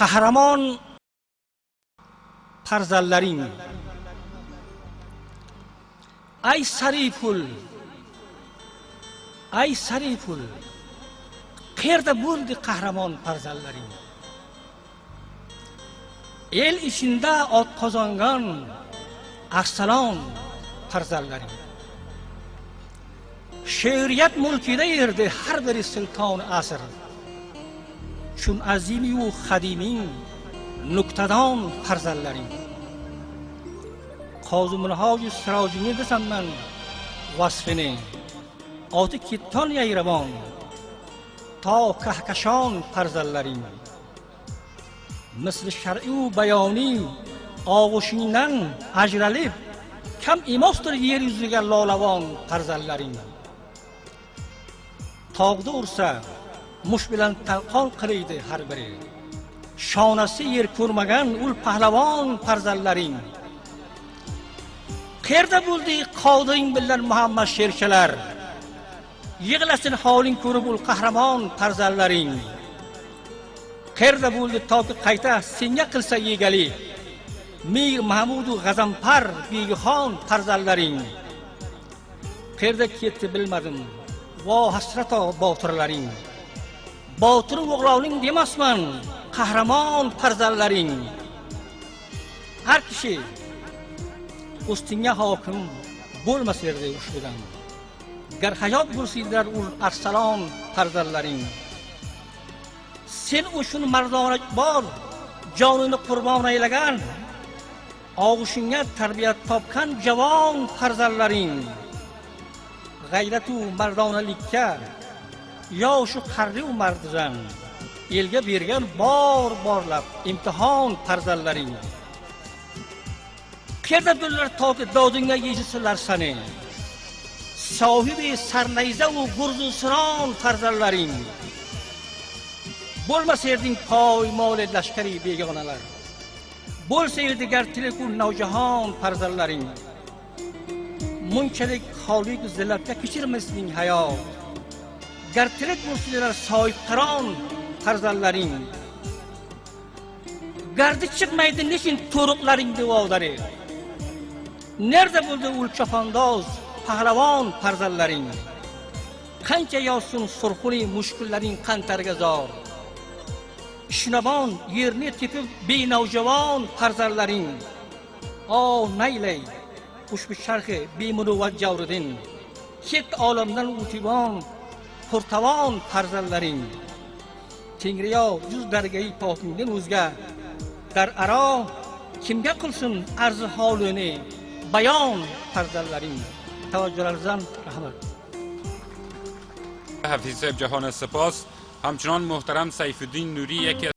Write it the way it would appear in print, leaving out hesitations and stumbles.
qahramon farzandlaring, ay sariful, ay sariful, qayerda bo'ldi qahramon farzandlaring? El ishida ot qozongan arsalon farzandlaring, she'riyat mulkida erdi har bir sulton asr. Chun azimi u xadiming nuqtadon farzandlaring. Qozimulhoj sirojini desam men vasfini, oti kitton yayramon to kahkashon farzandlaring. Misli shar'i u bayoni og'ushingdan ajralib kam emosdir yer yuziga lolavon farzandlaring. Tog'da ursa mush bilan talqon qiliydi har biri, shonasi yer ko'rmagan ul pahlavon farzandlaring. Qayerda bo'ldi qoding bilan Muhammad sherchalar, yig'lasin holing ko'rib ul qahramon farzandlaring. Qayerda bo'ldi toki qayta senga qilsa yegali, Mir Mahmudu G'azanfar begixon farzandlaring. Qayerda ketdi bilmadim, vo hasrato botirlaring. Botir o'g'lovning demasman, qahramon farzandlaring. Har kishi ustinga hokim bo'lmasa edi ushbudan, gar hayot bo'lsinlar ul arsalon farzandlaring. Sen uchun mardona bor jonini qurbon aylagan, og'ushingga tarbiyat topgan javon farzandlaring. G'ayratu mardonalikka yoshi qarri u mardidan, elga bergan bor-borlab imtihon farzandlaring. Qayerda bo'llar toki dodingga yechisilar seni, sohibi sarnayza u gurzu siron farzandlaring. Bo'lmasa erding poymol lashkari begonalar, bo'lsa edi gar tilku navjahon farzandlaring. Munchalik xolik zillatga kechirmasning hayot, gar tilak bo'lsalar soyib qiron farzandlaring. Gardi chiqmaydi neshin to'riqlaring devodari, nerda bo'ldi ul chopondoz pahlavon farzandlaring. Qancha yosun surxuni mushkullaring qantarga zor, Shinabon yerni tepib benavjavon farzandlaring. O naylay ushbu sharhi bemuruvvat javridin, ket olamdan utibon purtavon farzandlaring. Tengriyo yuz dargai pokingdan o'zga dar aro kimga qilsin arzi holini bayon farzandlaring. Tavajjuhlaringizdan rahmat. حفیظ جهان سپاس. همچنان محترم سیفالدین نوری یکی